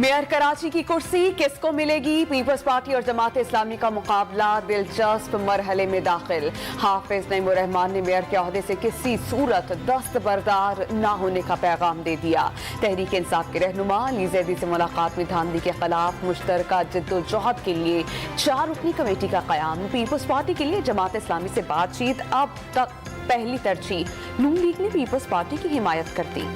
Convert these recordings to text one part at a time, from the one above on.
Mayor Karachi की कुर्सी किसको मिलेगी? पीपल्स पार्टी और जमात इस्लामी का मुकाबला दिलचस्प मरहले में दाखिल। हाफिज नईमुर रहमान ने मेयर के ओहदे से किसी सूरत दस्तबरदार न होने का पैगाम दे दिया। तहरीक इंसाफ के रहनुमा अली जैदी से मुलाकात में धांधली के खिलाफ मुश्तरका जद्दोजहद के लिए 4 रुकनी कमेटी का क़याम। पीपल्स पार्टी के लिए जमात इस्लामी से बातचीत अब तक पहली तरजीह। नून लीग ने पीपल्स पार्टी की हिमायत कर दी।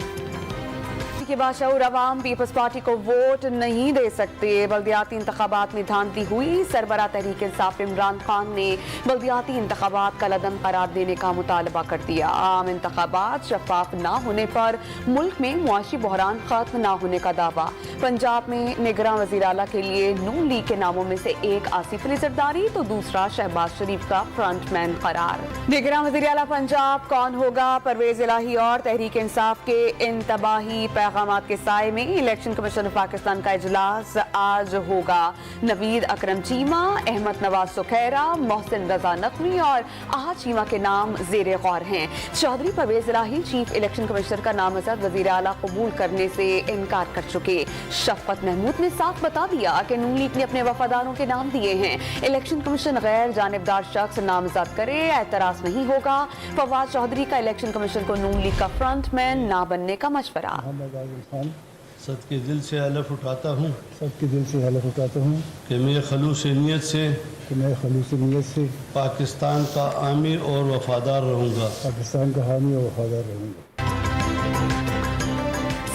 के बाशऊर अवाम पीपल्स पार्टी को वोट नहीं दे सकते। बल्दियाती इंतखाबात में धांधली हुई। सरबरा तहरीक इंसाफ इमरान खान ने बल्दियाती इंतखाबात का लदम करार देने का मुतालबा कर दिया। आम इंतखाबात शफाफ न होने पर मुल्क में मुआशी बहरान खत्म न होने का दावा। पंजाब में निगरान वज़ीर आला के लिए नून लीग के नामों में से एक आसिफ अली जरदारी तो दूसरा शहबाज शरीफ का फ्रंटमैन करार। निगरान वज़ीर आला पंजाब कौन होगा? परवेज इलाही और तहरीक इंसाफ के इंतबाही पैगामात के साए में इलेक्शन कमीशन पाकिस्तान का इजलास आज होगा। नवीद अकरम चीमा, अहमद नवाज सुखैरा, मोहसिन रजा नकवी और आहद चीमा के नाम ज़ेरे गौर हैं। चौधरी परवेज इलाही चीफ इलेक्शन कमिश्नर का नामजद वज़ीर आला कबूल करने से इनकार कर चुके। शफकत महमूद ने साफ बता दिया कि नून लीग ने अपने वफादारों के नाम दिए हैं। इलेक्शन कमीशन गैर जानिबदार शख्स नामजद करे, एतराज नहीं होगा। फवाद चौधरी का इलेक्शन कमीशन को नून लीग का फ्रंटमैन ना बनने का मशवरा। सबके दिल से हलफ उठाता हूँ कि मैं खलूस नीयत से पाकिस्तान का आमी और वफादार रहूँगा।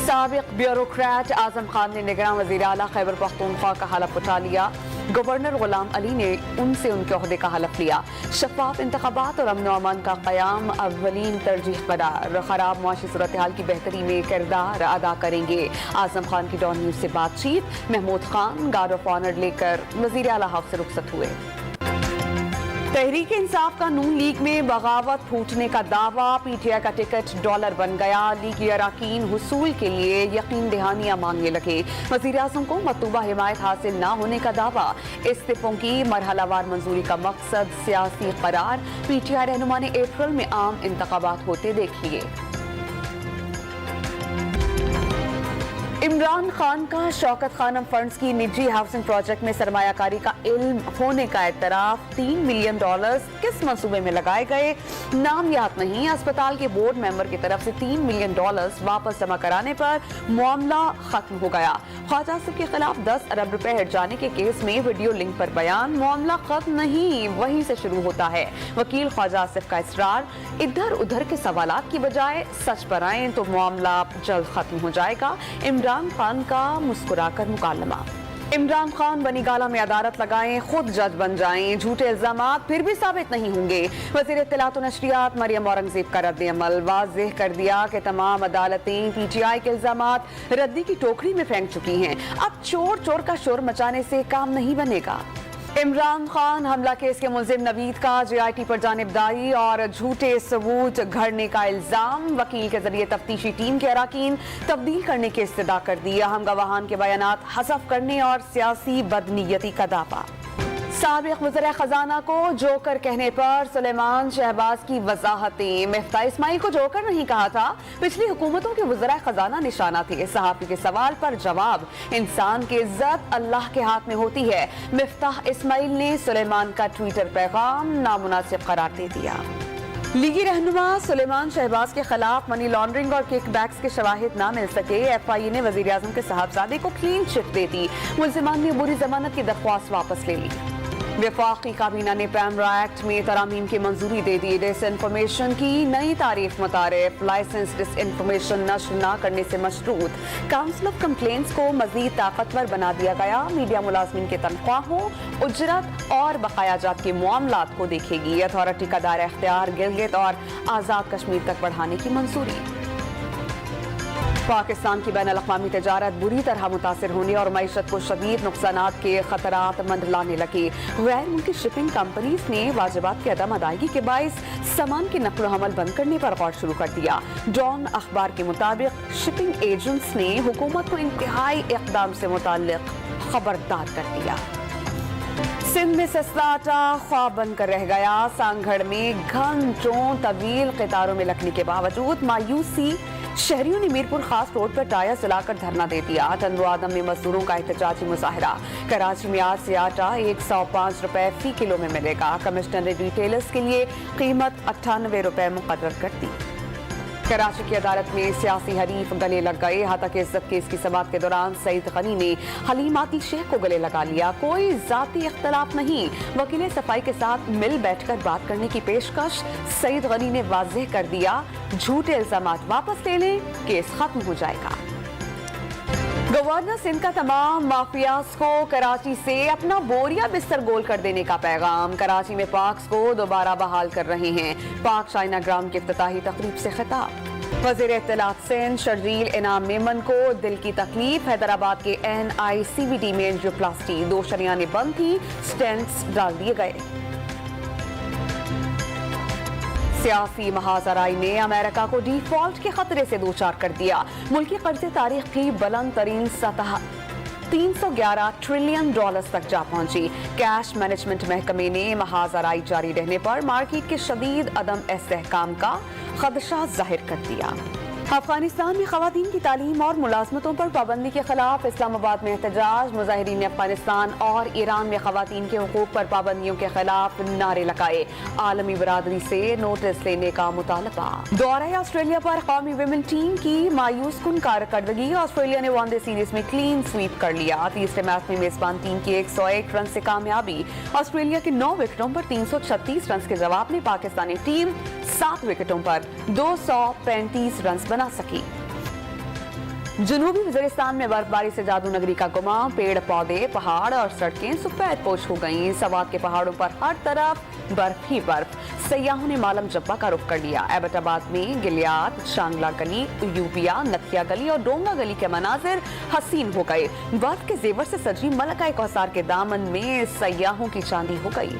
साबिक ब्यूरोक्रेट आजम खान ने निगरान वज़ीर आला खैबर पख्तूनख्वा का हलफ उठा लिया। गवर्नर गुलाम अली ने उनसे उनके ओहदे का हलफ लिया। शफाफ इंतखाबात और अमन अमान का क़याम अव्वलीन तरजीह करार। खराब मुआशी सूरत हाल की बेहतरी में किरदार अदा करेंगे। आजम खान की डॉन न्यूज़ से बातचीत। Mahmood Khan guard of honour लेकर वज़ीर आला हाउस से रुखसत हुए। तहरीक इंसाफ का नून लीग में बगावत फूटने का दावा। पीटीआई का टिकट डॉलर बन गया। लीगी अरकान हुसूल के लिए यकीन दहानियां मांगने लगे। वज़ीर आज़म को मतलूबा हिमायत हासिल न होने का दावा। इस्तीफों की मरहलावार मंजूरी का मकसद सियासी करार। पीटीआई रहनुमा ने अप्रैल में आम इंतखाबात होते देख लिए। इमरान खान का शौकत खानम फंड्स की निजी हाउसिंग प्रोजेक्ट में सरमायाकारी का इल्म होने का एतराफ। $3 मिलियन किस मंसूबे में लगाए गए नाम याद नहीं। अस्पताल के बोर्ड मेंबर की तरफ से $3 मिलियन वापस जमा कराने पर मामला खत्म हो गया। ख्वाजा आसिफ के खिलाफ 10 अरब रुपए हट जाने के केस में वीडियो लिंक पर बयान। मामला खत्म नहीं, वहीं से शुरू होता है। वकील ख्वाजा आसिफ का इसरार, इधर उधर के सवालात की बजाय सच पर आए तो मामला जल्द खत्म हो जाएगा। इमरान खान का मुस्कुराकर मुकालमा। इमरान खान बनीगाला में अदालत लगाएं, खुद जज बन जाएं। झूठे इल्जामात फिर भी साबित नहीं होंगे। वज़ीर इत्तलात और नशरियात मरियम औरंगज़ेब का रद्द अमल। वाज़ेह कर दिया कि तमाम अदालतें पीटीआई के इल्जामात रद्दी की टोकरी में फेंक चुकी हैं। अब चोर चोर का शोर मचाने से काम नहीं बनेगा। इमरान खान हमला केस के मुल्जिम नवीद का JIT पर जानिबदारी और झूठे सबूत घड़ने का इल्जाम। वकील के जरिए तफ्तीशी टीम के अरकान तब्दील करने की इस्तदा कर दी। हम गवाहान के बयानात हज़फ करने और सियासी बदनीयती का दावा। साबिक वज़ीर खजाना को जोकर कहने पर सुलेमान शहबाज की वजाहतें। मिफ्ताह इस्माइल को जोकर नहीं कहा था, पिछली हुकूमतों के वज़ीर खजाना निशाना थे। सहाफ़ी के सवाल पर जवाब, इंसान की इज्जत अल्लाह के हाथ में होती है। मिफ्ताह इस्माइल ने सुलेमान का ट्विटर पैगाम नामुनासिब करार दे दिया। लीगी रहनुमा सुलेमान शहबाज के खिलाफ मनी लॉन्ड्रिंग और किकबैक्स के शवाहिद ना मिल सके। FIA ने वज़ीर आज़म के साहबजादे को क्लीन चिट दे दी। मुल्ज़िमान ने बुरी जमानत की दरख्वास्त वापस ले ली। वफाकी काबीना ने पैमरा एक्ट में तरामीम की मंजूरी दे दी। डिस इन्फॉर्मेशन की नई तारीफ मुतारिफ। लाइसेंस डिस इन्फॉर्मेशन नश्र न करने से मशरूत। काउंसिल ऑफ कंप्लेंट्स को मजीद ताकतवर बना दिया गया। मीडिया मुलाजमीन के तनख्वाहों, उजरत और बकायाजात के मामलात को देखेगी। अथॉरिटी का दायरा इख्तियार गिलगित और आज़ाद कश्मीर तक बढ़ाने की मंजूरी। पाकिस्तान की बैनुल-अक़वामी तजारत बुरी तरह मुतासिर होने और मईशत को शदीद नुकसानात के खतरात मंडलाने लगे। गैर मुल्की शिपिंग कंपनीज ने वाजिबात की अदम अदायगी के बाइस सामान की नकल हमल बंद करने पर गौर शुरू कर दिया। डॉन अखबार के मुताबिक शिपिंग एजेंट्स ने हुकूमत को इंतहाई इक़दाम से मुताल्लिक खबरदार कर दिया। सिंध में सस्ता आटा ख्वाब बनकर रह गया। सांगड़ में घंटों तवील कतारों में लगने के बावजूद मायूसी शहरियों ने मीरपुर खास रोड पर टायर जलाकर धरना दे दिया। टंडो आदम में मजदूरों का एहतजाजी मुजाहरा। कराची में आज से आटा 105 रुपए फी किलो में मिलेगा। कमिश्नर ने रिटेलर्स के लिए कीमत 98 रुपए मुकर्रर कर दी। कराची की अदालत में सियासी हरीफ गले लग गए। हतक इज्जत केस की समाअत के दौरान सईद गनी ने हलीम आतिल शेख को गले लगा लिया। कोई जाती इख्तलाफ नहीं, वकील सफाई के साथ मिल बैठकर बात करने की पेशकश। सईद गनी ने वाज़ेह कर दिया, झूठे इल्जामात वापस ले लें, केस खत्म हो जाएगा। गवर्नर सिंध का तमाम माफियाज को कराची से अपना बोरिया बिस्तर गोल कर देने का पैगाम। कराची में पार्क्स को दोबारा बहाल कर रहे हैं। पार्क चाइना ग्राउंड की इफ्तिताही तकरीब से खिताब। वज़ीर इत्तलात सिंध शर्जील इनाम मेमन को दिल की तकलीफ। हैदराबाद के NICVD में एंजियोप्लास्टी, 2 शरियानें बंद थी, स्टेंट्स डाल दिए गए। सियासी महाजराई ने अमेरिका को डिफॉल्ट के खतरे से दोचार कर दिया। मुल्की कर्जे तारीख की बुलंद तरीन सतह 311 ट्रिलियन डॉलर्स तक जा पहुंची। कैश मैनेजमेंट महकमे ने महाजराई जारी रहने पर मार्केट के शदीद अदम इस्तेहकाम का खदशा जाहिर कर दिया। अफगानिस्तान में खवातीन की तालीम और मुलाजमतों पर पाबंदी के खिलाफ इस्लामाबाद में एहतजाज। मुजाहिरीन ने अफगानिस्तान और ईरान में खवातीन के हुकूक पर पाबंदियों के खिलाफ नारे लगाए। आलमी बरादरी से नोटिस लेने का मुतालबा। दौरे ऑस्ट्रेलिया पर कौमी विमेन टीम की मायूस कुन कारकर्दगी। ऑस्ट्रेलिया ने वनडे सीरीज में क्लीन स्वीप कर लिया। तीसरे मैच में मेजबान टीम की 101 रन से कामयाबी। ऑस्ट्रेलिया के 9 विकेटों पर 336 रन के जवाब में पाकिस्तानी टीम 7 विकेटों पर 235 रन बना सकी। जनूबी वजीरिस्तान में बर्फबारी से जादू नगरी का गुमा। पेड़ पौधे, पहाड़ और सड़कें सफेद पोश हो गईं। सवात के पहाड़ों पर हर तरफ बर्फ ही बर्फ। सयाहों ने मालम जब्बा का रुख कर लिया। एबटाबाद में गिलियात, शांगला गली, यूबिया, नथिया गली और डोंगा गली के मनाजिर हसीन हो गए। बर्फ के जेवर से सजी मलका कौसार के दामन में सयाहों की चांदी हो गई।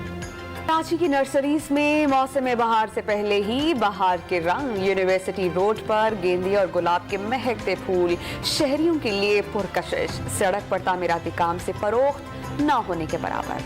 कराची की नर्सरीज में मौसम बहार से पहले ही बहार के रंग। यूनिवर्सिटी रोड पर गेंदे और गुलाब के महकते फूल शहरियों के लिए पुरकशिश। सड़क पर तामीराती काम से फरोख्त न होने के बराबर।